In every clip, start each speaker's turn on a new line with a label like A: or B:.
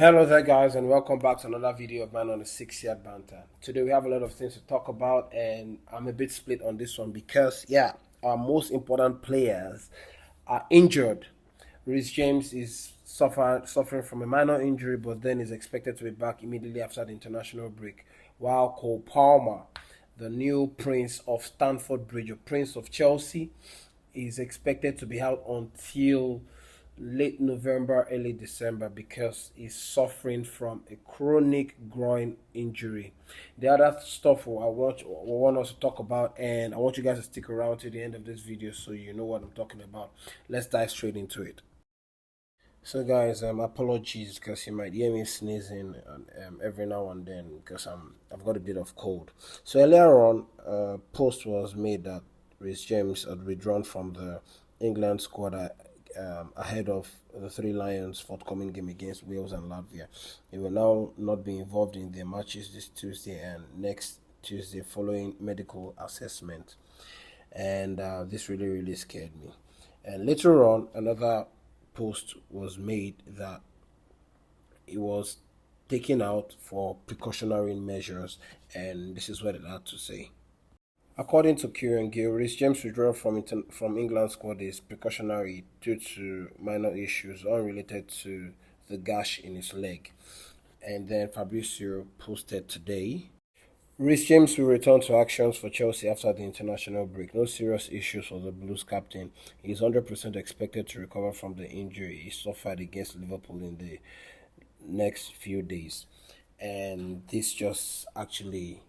A: Hello there guys, and welcome back to another video of mine on the 6 yard banter. Today we have a lot of things to talk about, and I'm a bit split on this one because our most important players are injured. Reece James is suffering from a minor injury, but then is expected to be back immediately after the international break, while Cole Palmer, the new prince of Stamford Bridge, or prince of Chelsea, is expected to be out until late November, early December because he's suffering from a chronic groin injury. The other stuff I want us to talk about, and I want you guys to stick around to the end of this video so you know what I'm talking about. Let's dive straight into it. So guys, apologies because you might hear me sneezing every now and then because I've got a bit of cold. So earlier on, post was made that Reece James had withdrawn from the England squad ahead of the Three Lions' forthcoming game against Wales and Latvia. He will now not be involved in their matches this Tuesday and next Tuesday following medical assessment, and this really scared me. And later on, another post was made that it was taken out for precautionary measures, and this is what it had to say. According to Kieran Gill, Reece James' withdrawal from England squad is precautionary due to minor issues unrelated to the gash in his leg. And then Fabrizio posted today, Reece James will return to actions for Chelsea after the international break. No serious issues for the Blues captain. He is 100% expected to recover from the injury he suffered against Liverpool in the next few days. And this just actually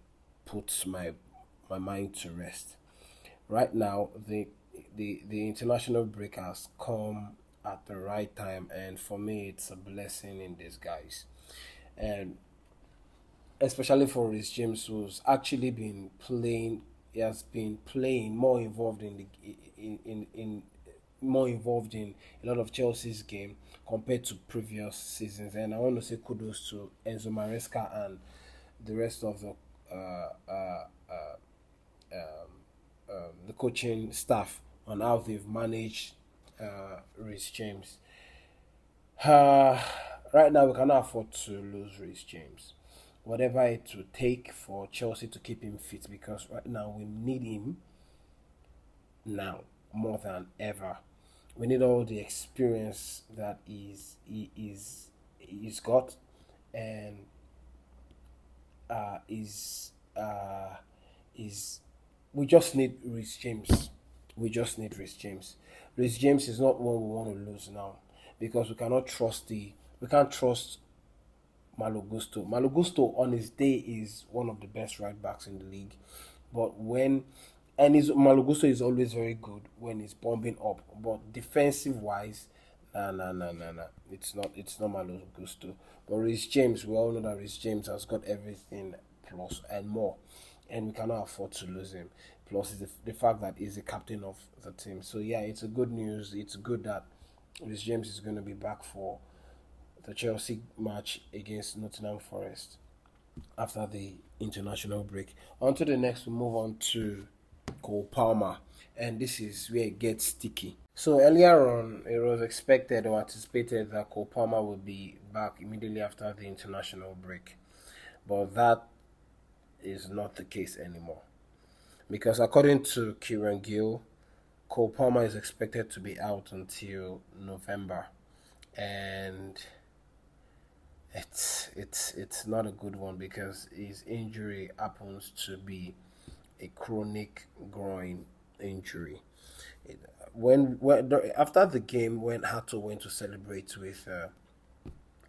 A: puts my mind to rest. Right now, the international break has come at the right time, and for me, it's a blessing in disguise. And especially for Reece James, who's actually been playing, he has been playing more involved in more involved in a lot of Chelsea's game compared to previous seasons. And I want to say kudos to Enzo Maresca and the rest of the coaching staff on how they've managed Reece James. Uh, right now, we cannot afford to lose Reece James. Whatever it will take for Chelsea to keep him fit, because right now we need him now more than ever. We need all the experience that he's got, and is we just need Reece James. We just need Reece James. Reece James is not one we want to lose now because we can't trust Malo Gusto. Malo Gusto on his day is one of the best right backs in the league, but Malo Gusto is always very good when he's bombing up, but defensive wise, nah. It's not Malo Gusto. But Reece James, we all know that Reece James has got everything plus and more, and we cannot afford to lose him. Plus, is the fact that he's the captain of the team. So yeah, it's a good news. It's good that Reece James is going to be back for the Chelsea match against Nottingham Forest after the international break. On to the next, we move on to Cole Palmer, and this is where it gets sticky. So earlier on, it was expected or anticipated that Cole Palmer would be back immediately after the international break, but that is not the case anymore. Because according to Kieran Gill, Cole Palmer is expected to be out until November, and it's not a good one because his injury happens to be a chronic groin injury. When after the game, when Hato went to celebrate with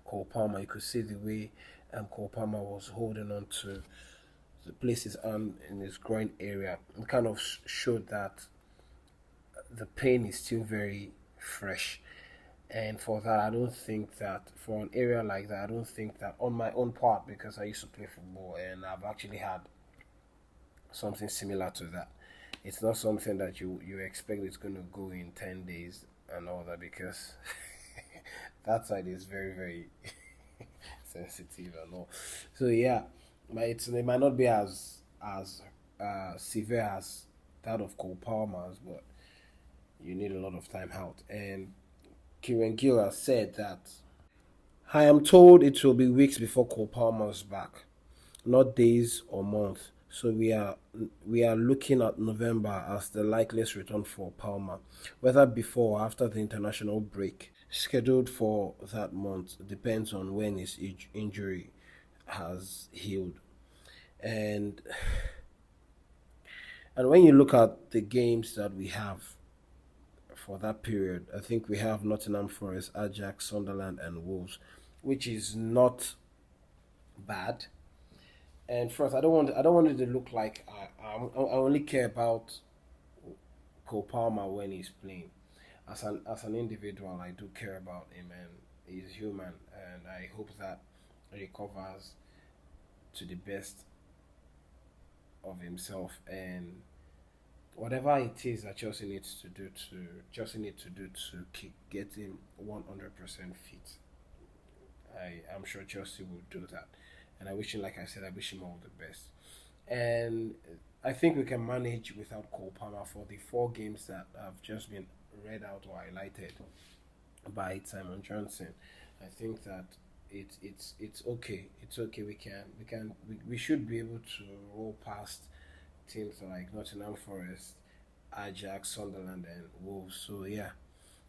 A: Cole Palmer, you could see the way Cole Palmer was holding on to the place his arm in his groin area. It kind of showed that the pain is still very fresh. And for that, I don't think that for an area like that, I don't think that on my own part, because I used to play football and I've actually had something similar to that. It's not something that you expect it's going to go in 10 days and all that, because that side is very sensitive and all. So yeah, it might not be as severe as that of Cole Palmer's, but you need a lot of time out. And Kieran Gill has said that I am told it will be weeks before Cole Palmer's back, not days or months. So we are looking at November as the likeliest return for Palmer, whether before or after the international break scheduled for that month depends on when his injury has healed. And and when you look at the games that we have for that period, I think we have Nottingham Forest, Ajax, Sunderland, and Wolves, which is not bad. And first, I don't want it to look like I only care about Cole Palmer when he's playing. As an individual, I do care about him, and he's human, and I hope that he recovers to the best of himself, and whatever it is that Chelsea need to do to get him 100% fit. I'm sure Chelsea will do that, and I wish him, like I said, I wish him all the best. And I think we can manage without Cole Palmer for the four games that have just been read out or highlighted by Simon Johnson. I think that it's okay. It's okay. We should be able to roll past teams like Nottingham Forest, Ajax, Sunderland, and Wolves. So yeah,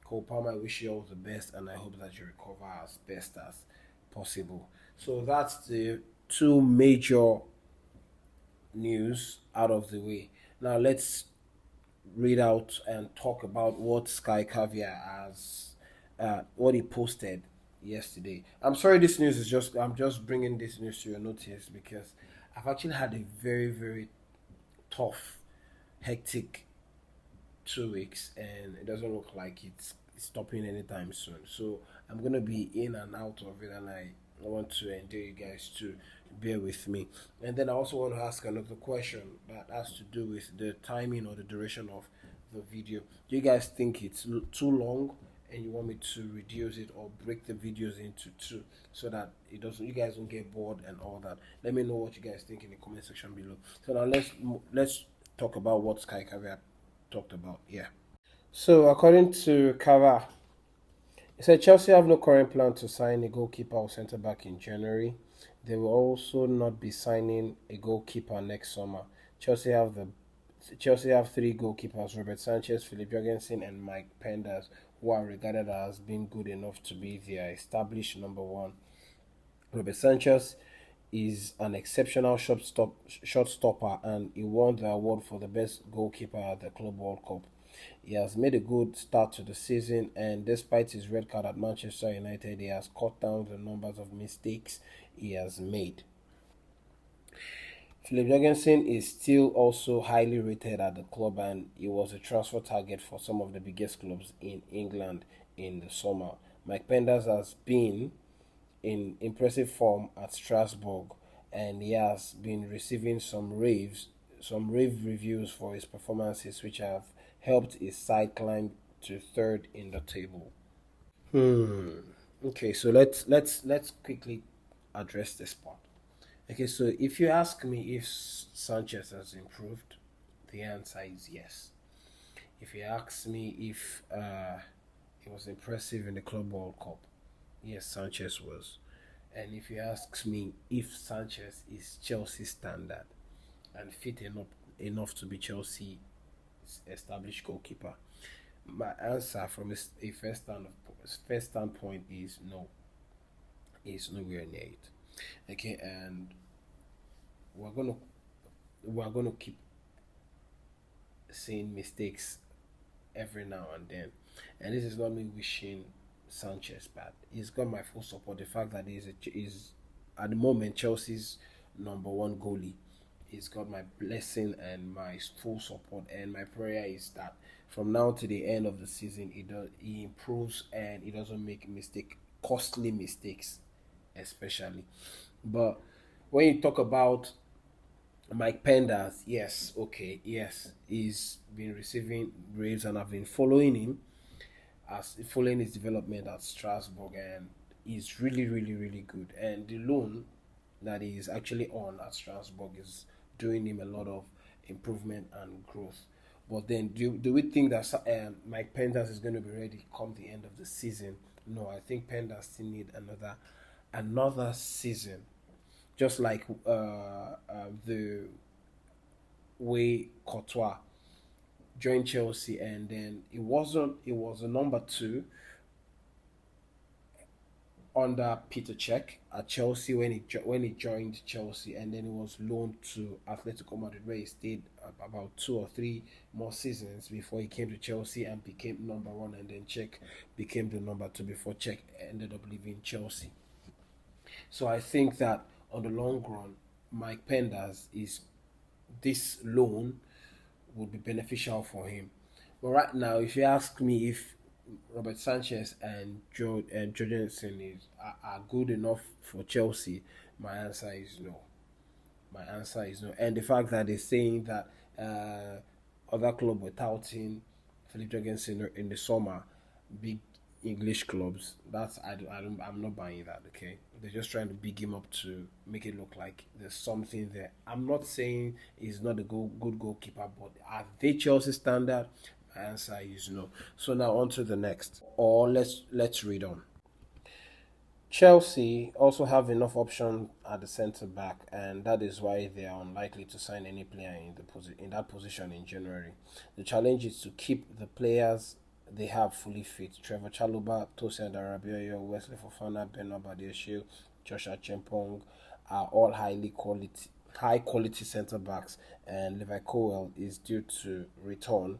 A: Cole Palmer, I wish you all the best, and I hope that you recover as best as possible. So that's the two major news out of the way. Now let's read out and talk about what Sky Caviar has, what he posted yesterday. I'm sorry, this news is just I'm just bringing this news to your notice because I've actually had a very very tough, hectic 2 weeks, and it doesn't look like it's stopping anytime soon. So I'm gonna be in and out of it, and I want to endure you guys to bear with me. And then I also want to ask another question that has to do with the timing or the duration of the video. Do you guys think it's too long? And you want me to reduce it or break the videos into two so that it doesn't you guys don't get bored and all that. Let me know what you guys think in the comment section below. So now let's talk about what Sky Caviar talked about. Yeah. So according to Kava, he said Chelsea have no current plan to sign a goalkeeper or centre back in January. They will also not be signing a goalkeeper next summer. Chelsea have the Chelsea have three goalkeepers: Robert Sanchez, Philip Jorgensen, and Mike Penders, who are regarded as being good enough to be their established number one. Robert Sanchez is an exceptional shot stopper, and he won the award for the best goalkeeper at the Club World Cup. He has made a good start to the season, and despite his red card at Manchester United, he has cut down the numbers of mistakes he has made. Philip Jorgensen is still also highly rated at the club, and he was a transfer target for some of the biggest clubs in England in the summer. Mike Penders has been in impressive form at Strasbourg, and he has been receiving some rave reviews for his performances, which have helped his side climb to third in the table. Hmm. Okay, so let's quickly address this part. Okay, so if you ask me if Sanchez has improved, the answer is yes. If you ask me if he was impressive in the Club World Cup, yes, Sanchez was. And if you ask me if Sanchez is Chelsea standard and fit enough to be Chelsea's established goalkeeper, my answer from a first standpoint is no. Is nowhere near it. Okay, and we're gonna we're gonna keep seeing mistakes every now and then, and this is not me wishing Sanchez bad. He's got my full support. The fact that is at the moment Chelsea's number one goalie. He's got my blessing and my full support. And my prayer is that from now to the end of the season, he improves and he doesn't make costly mistakes, especially. But when you talk about Mike Penders, yes, okay, yes, he's been receiving raves, and I've been following his development at Strasbourg, and he's really, really, really good. And the loan that he's actually on at Strasbourg is doing him a lot of improvement and growth. But then, do we think that Mike Penders is going to be ready come the end of the season? No, I think Penders still need another another season, just like the way Courtois joined Chelsea, and then it was a number two under Peter Cech at Chelsea when when he joined Chelsea, and then he was loaned to Atletico Madrid, where he stayed about 2 or 3 more seasons before he came to Chelsea and became number one, and then Cech became the number two before Cech ended up leaving Chelsea. So I think that on the long run, Mike Penders is this loan would be beneficial for him. But right now, if you ask me if Robert Sanchez and Jorgensen are good enough for Chelsea, my answer is no. My answer is no. And the fact that they're saying that other club were touting Philip Jorgensen in the summer, big English clubs, that's I'm not buying that. Okay, they're just trying to big him up to make it look like there's something there. I'm not saying he's not a good goalkeeper, but are they Chelsea standard? My answer is no. So now on to the next, or let's read on. Chelsea also have enough options at the centre back, and that is why they are unlikely to sign any player in that position in January. The challenge is to keep the players they have fully fit. Trevor Chalobah, Tosin Darabioyo, Wesley Fofana, Beno Badiashile, Joshua Chempong are all high quality centre backs, and Levi Colwill is due to return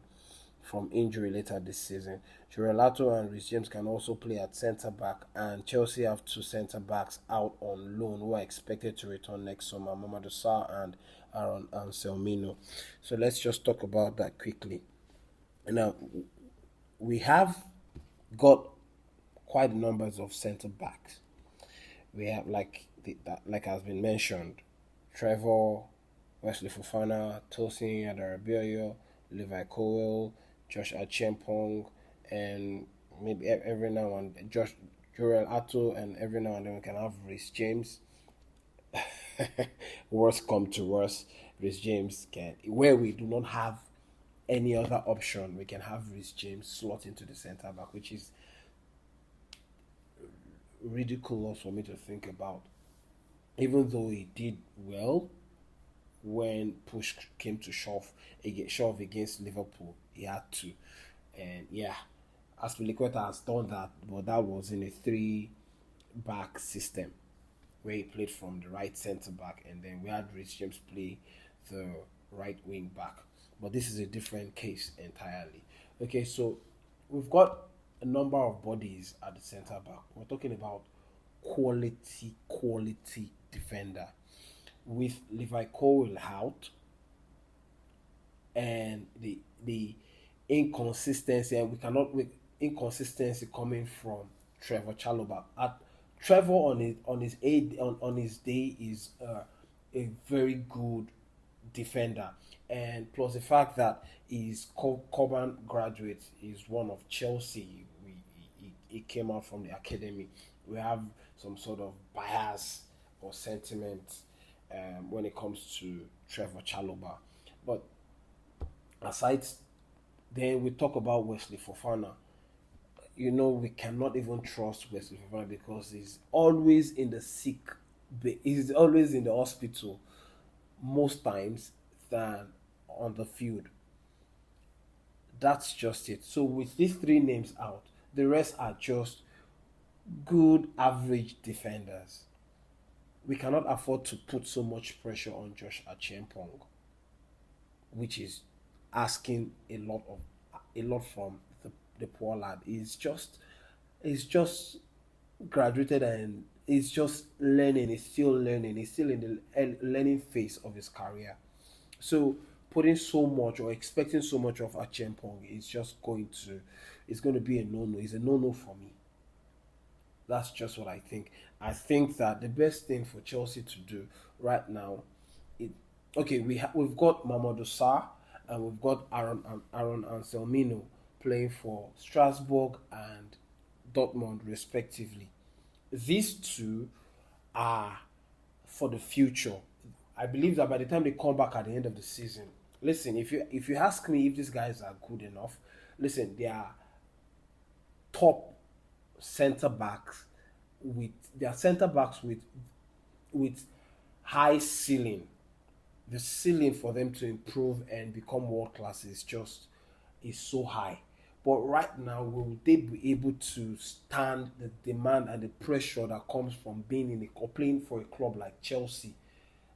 A: from injury later this season. Lato and Rhys James can also play at centre back, and Chelsea have 2 centre backs out on loan who are expected to return next summer: Mamadou Sarr and Aaron Anselmino. So let's just talk about that quickly. Now, we have got quite numbers of centre backs. We have like has been mentioned, Trevor, Wesley Fofana, Tosin Adarabioyo, Levi Colwill, Josh Achempong, and maybe every now and Josh Jorel Atto, and every now and then we can have Rhys James. Worst come to worst, Rhys James can, where we do not have any other option, we can have Rhys James slot into the centre back, which is ridiculous for me to think about. Even though he did well when push came to shove against Liverpool, he had to. And yeah, Aspilicueta has done that, but that was in a 3-back system where he played from the right centre back, and then we had Rhys James play the right wing back. But this is a different case entirely. Okay, so we've got a number of bodies at the centre back. We're talking about quality defender with Levi Colwill out, and the inconsistency, and we cannot with inconsistency coming from Trevor Chalobah. Trevor on his day is a very good defender, and plus the fact that he's Coburn graduate, is one of Chelsea. He came out from the academy. We have some sort of bias or sentiment when it comes to Trevor Chalobah. But aside, then we talk about Wesley Fofana. We cannot even trust Wesley Fofana because he's always in the sick bay. He's always in the hospital most times than on the field. That's just it. So with these 3 names out, the rest are just good average defenders. We cannot afford to put so much pressure on Josh Achempong, which is asking a lot from the poor lad. He's just graduated, and he's just learning. He's still learning. He's still in the learning phase of his career. So putting so much or expecting so much of Achempong is just it's going to be a no-no. It's a no-no for me. That's just what I think. I think that the best thing for Chelsea to do right now, we've got Mamadou Sarr and we've got Aaron Anselmino playing for Strasbourg and Dortmund respectively. These 2 are for the future. I believe that by the time they come back at the end of the season, listen, if you ask me if these guys are good enough, listen, they are top centre backs with their centre backs with high ceiling. The ceiling for them to improve and become world class is so high. But right now, will they be able to stand the demand and the pressure that comes from being in a or playing for a club like Chelsea?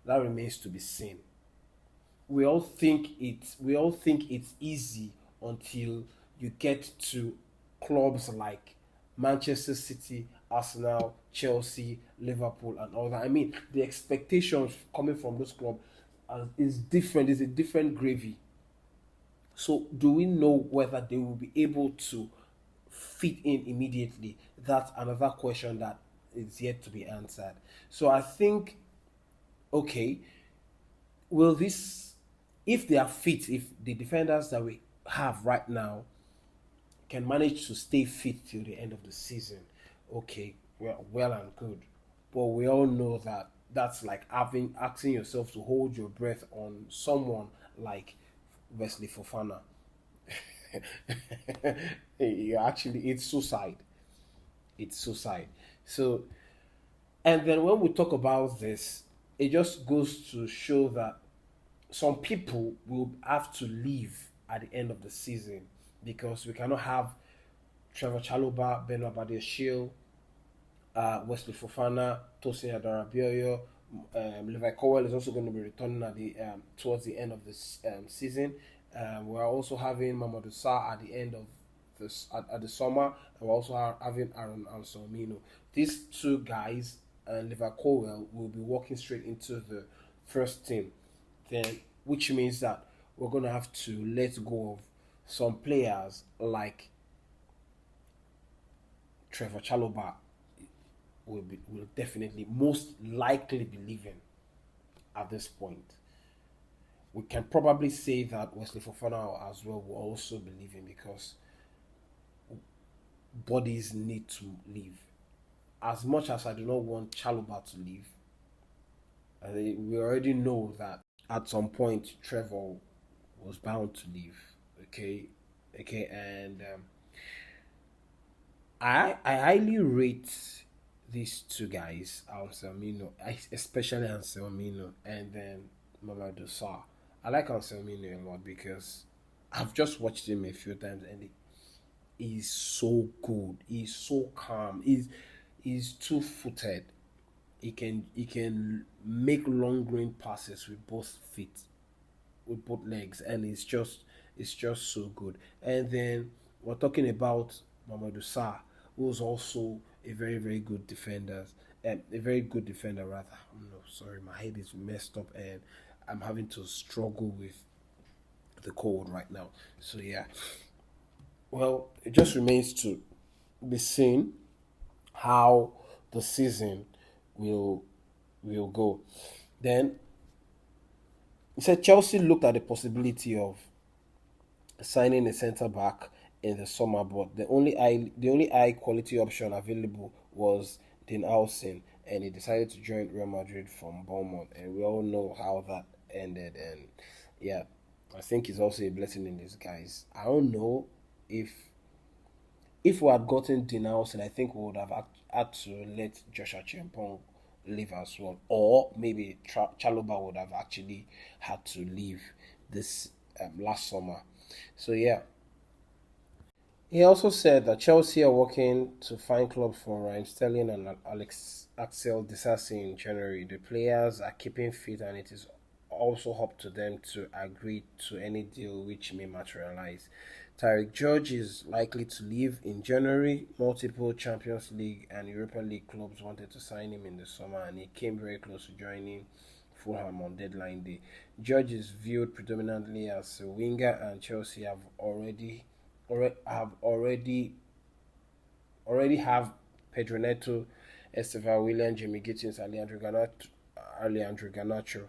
A: That remains to be seen. We all think it's easy until you get to clubs like Manchester City, Arsenal, Chelsea, Liverpool, and all that. I mean, the expectations coming from those clubs is different. It's a different gravy. So, do we know whether they will be able to fit in immediately? That's another question that is yet to be answered. So, I think, okay, will this, if they are fit, if the defenders that we have right now can manage to stay fit till the end of the season, okay, well and good. But we all know that that's like having asking yourself to hold your breath on someone like Wesley Fofana. It's suicide. It's suicide. So, and then when we talk about this, it just goes to show that some people will have to leave at the end of the season because we cannot have Trevor Chalobah, Benoit Badiashile, Wesley Fofana, Tosin Adarabioyo. Levi Cowell is also going to be returning at the towards the end of this season. We're also having Mamadou Sarr at the end of this at the summer, and we're also having Aaron Anselmino. These two guys and Levi Cowell will be walking straight into the first team. Then, which means that we're going to have to let go of some players like Trevor Chalobah will definitely most likely be leaving at this point. We can probably say that Wesley Fofana as well will also be leaving because bodies need to leave. As much as I do not want Chalobah to leave, we already know that at some point Trevor was bound to leave. Okay, okay, and I highly rate these two guys, Anselmino, especially Anselmino, and then Mamadou Sarr. I like Anselmino a lot because I've just watched him a few times and he's so good. He's so calm. He's two footed. He can make long range passes with both feet, with both legs, and it's just so good. And then we're talking about Mamadou Sarr, who's also a very very good defender, a very good defender rather. No, sorry, my head is messed up and I'm having to struggle with the cold right now. So yeah, well, it just remains to be seen how the season will will go. Then he said Chelsea looked at the possibility of signing a centre back in the summer, but the only high quality option available was Dean Howson, and he decided to join Real Madrid from Bournemouth, and we all know how that ended. And yeah, I think it's also a blessing in disguise. I don't know if if we had gotten Dean Howson, I think we would have had to let Joshua Chimpong leave as well, or maybe Chaloba would have actually had to leave this last summer. So yeah, he also said that Chelsea are working to find clubs for Ryan Sterling and Alex Axel Disasi in January. The players are keeping fit, and it is also up to them to agree to any deal which may materialize. Tyrique George is likely to leave in January. Multiple Champions League and Europa League clubs wanted to sign him in the summer, and he came very close to joining Fulham on deadline day. George is viewed predominantly as a winger, and Chelsea already have Pedro Neto, Estevao William, Jamie Gittins, Alejandro Garnacho.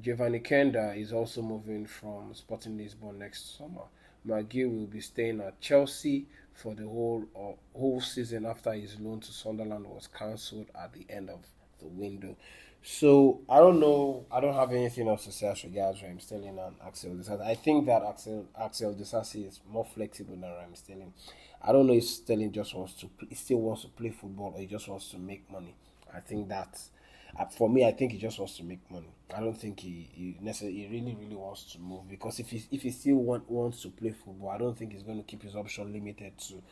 A: Giovanni Kenda is also moving from Sporting Lisbon next summer. McGill will be staying at Chelsea for the whole season after his loan to Sunderland was cancelled at the end of the window. So I don't know. I don't have anything else to say as regards Raheem Sterling and Axel Disasi. I think that Axel Disasi is more flexible than Raheem Sterling. I don't know if Sterling just wants to he still wants to play football or he just wants to make money. I think that for me, I think he just wants to make money. I don't think he necessarily he really wants to move because if he still wants to play football, I don't think he's going to keep his option limited to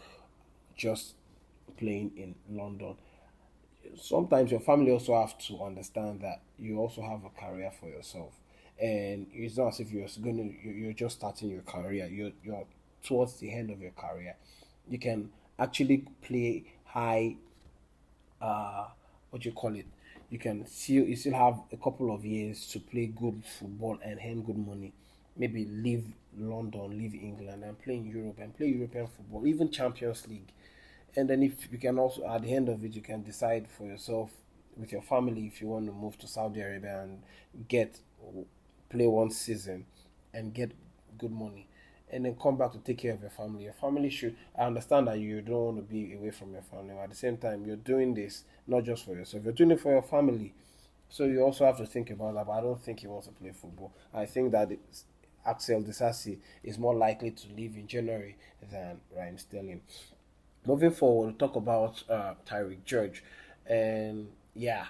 A: just playing in London. Sometimes your family also have to understand that you also have a career for yourself, and it's not as if you're just starting your career. You're towards the end of your career. You can actually play high what you call it, you still have a couple of years to play good football and earn good money. Maybe leave London, leave England, and play in Europe and play European football, even Champions League. And then if you can also at the end of it, you can decide for yourself with your family if you want to move to Saudi Arabia and get play one season and get good money and then come back to take care of your family. Your family should. I understand that you don't want to be away from your family, but at the same time, you're doing this not just for yourself. You're doing it for your family, so you also have to think about that. But I don't think he wants to play football. I think that Axel Disasi is more likely to leave in January than Ryan Sterling. Moving forward, we'll talk about Tyrique George, and yeah,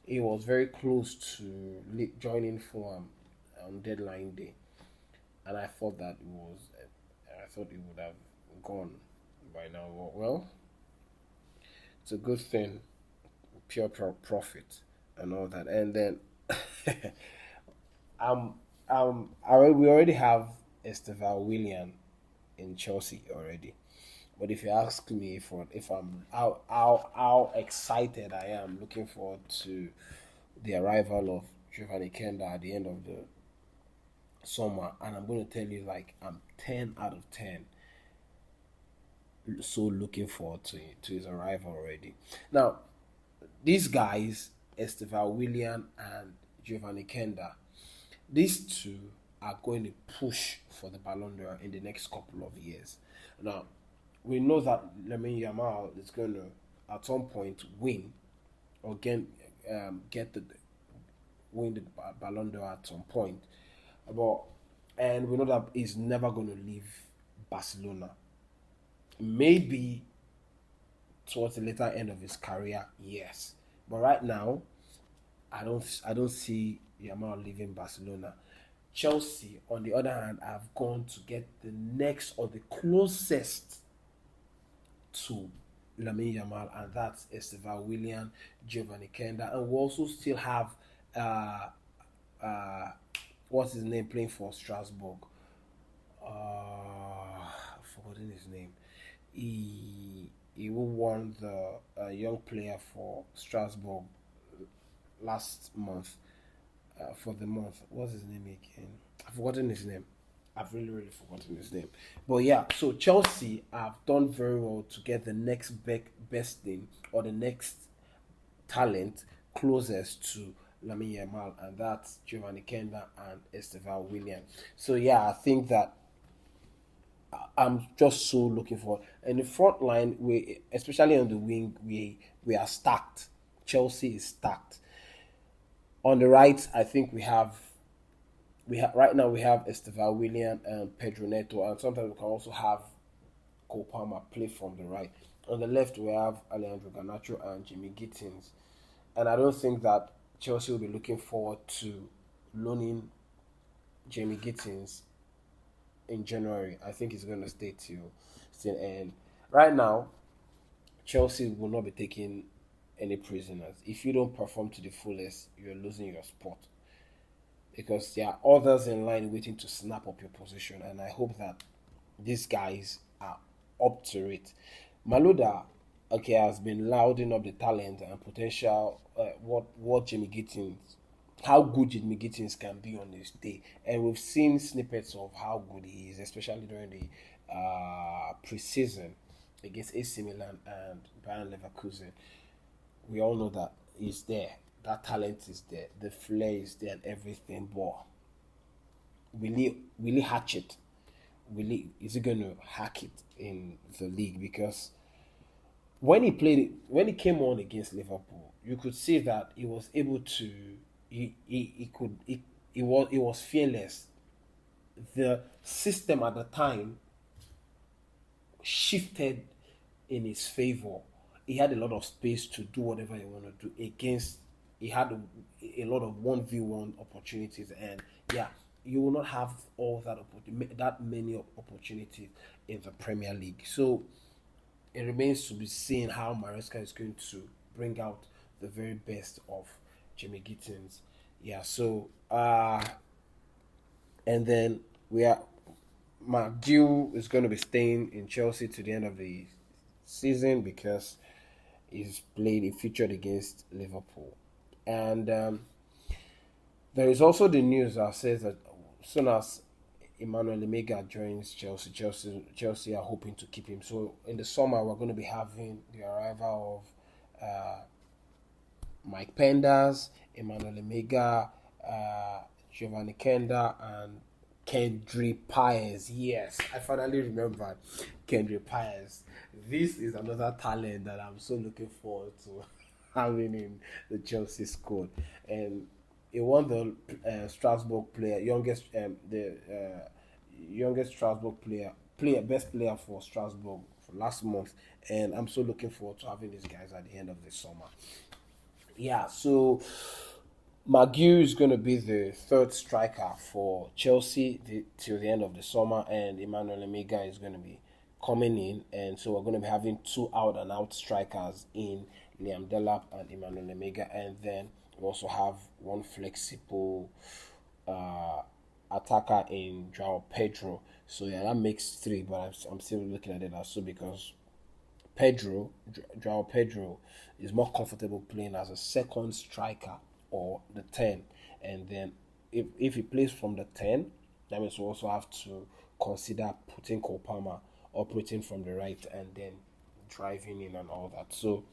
A: he was very close to joining Fulham on deadline day, and I thought that I thought it would have gone by now. Well, it's a good thing, pure profit and all that, and then um we already have Esteval William in Chelsea already. But if you ask me for if I'm how excited I am looking forward to the arrival of Giovanni Kenda at the end of the summer, and I'm going to tell you like I'm 10 out of 10 so looking forward to his arrival already. Now, these guys, Esteval William and Giovanni Kenda, these two are going to push for the Ballon d'Or in the next couple of years. Now, we know that Lamine Yamal is going to, at some point, win or get the win the Ballon d'Or at some point. But and we know that he's never going to leave Barcelona. Maybe towards the later end of his career, yes. But right now, I don't see Yamal leaving Barcelona. Chelsea, on the other hand, have gone to get the next or the closest to Lamine Yamal, and that's Esteval William, Giovanni Kenda, and we also still have uh, uh, what's his name playing for Strasbourg. I've forgotten his name. He who won the young player for Strasbourg last month for the month. What's his name again? I've forgotten his name. I've really forgotten his name. But yeah, so Chelsea have done very well to get the next best thing or the next talent closest to Lamine Yamal, and that's Giovanni Kenda and Esteval William. So yeah, I think that I'm just so looking for in the front line. We especially on the wing, we are stacked. Chelsea is stacked. On the right, I think we have right now we have Esteval William and Pedro Neto, and sometimes we can also have Cole Palmer play from the right. On the left, we have Alejandro Garnacho and Jimmy Gittins, and I don't think that Chelsea will be looking forward to loaning Jamie Gittins in January. I think he's going to stay till end. Right now, Chelsea will not be taking any prisoners. If you don't perform to the fullest, you're losing your spot because there are others in line waiting to snap up your position, and I hope that these guys are up to it. Maluda, okay, has been louding up the talent and potential. What Jimmy Gittins, how good Jimmy Gittins can be on this day, and we've seen snippets of how good he is, especially during the preseason against AC Milan and Bayern Leverkusen. We all know that he's there. That talent is there. The flair is there and everything. But will he hatch it? Is he going to hack it in the league? Because when he came on against Liverpool, you could see that he was able to he could he was fearless. The system at the time shifted in his favor. He had a lot of space to do whatever he wanted to do against. He had a lot of 1v1 opportunities, and yeah, you will not have all that many opportunities in the Premier League. So it remains to be seen how Maresca is going to bring out the very best of Jimmy Gittins. Yeah, so and then we are McGill is going to be staying in Chelsea to the end of the season because he featured against Liverpool. And there is also the news that says that as soon as Emmanuel Lemega joins Chelsea are hoping to keep him. So in the summer, we're going to be having the arrival of Mike Penders, Emmanuel Lemega, Giovanni Kenda, and Kendry Paez. Yes, I finally remembered Kendry Paez. This is another talent that I'm so looking forward to having in the Chelsea squad. And he won the Strasbourg player, youngest Strasbourg best player for Strasbourg for last month. And I'm so looking forward to having these guys at the end of the summer. Yeah, so Maguire is going to be the third striker for Chelsea till the end of the summer, and Emmanuel Lemega is going to be coming in, and so we're going to be having two out and out strikers in Liam Delap and Emmanuel Lemega, and then we also have one flexible attacker in Joao Pedro. So yeah, that makes three, but I'm still looking at it as two because Joao Pedro is more comfortable playing as a second striker or the 10. And then if he plays from the 10, that means we also have to consider putting Kopama operating from the right and then driving in and all that. So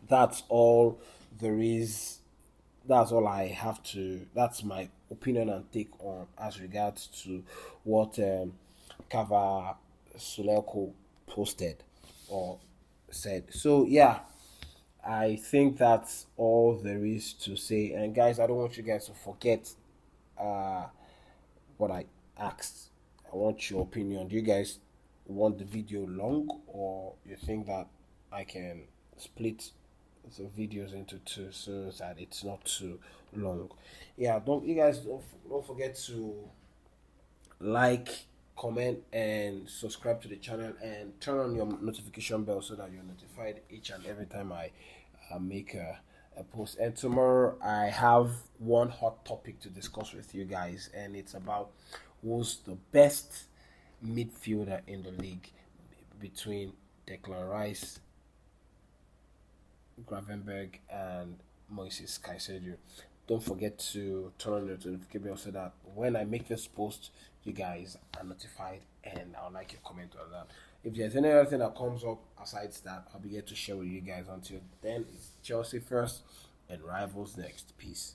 A: that's all there is. That's all I have to. That's my opinion and take on as regards to what Kava Suleko posted or said. So yeah, I think that's all there is to say. And guys, I don't want you guys to forget what I asked. I want your opinion. Do you guys want the video long, or you think that I can split the videos into two so that it's not too long? Yeah, don't forget to like, comment, and subscribe to the channel, and turn on your notification bell so that you're notified each and every time I make a post. And tomorrow I have one hot topic to discuss with you guys, and it's about who's the best midfielder in the league between Declan Rice, Gravenberg, and Moises Caicedo. Don't forget to turn on your notification bell so that when I make this post, you guys are notified, and I'll like your comment on that. If there's any other thing that comes up aside that, I'll be here to share with you guys. Until then, it's Chelsea first and rivals next. Peace.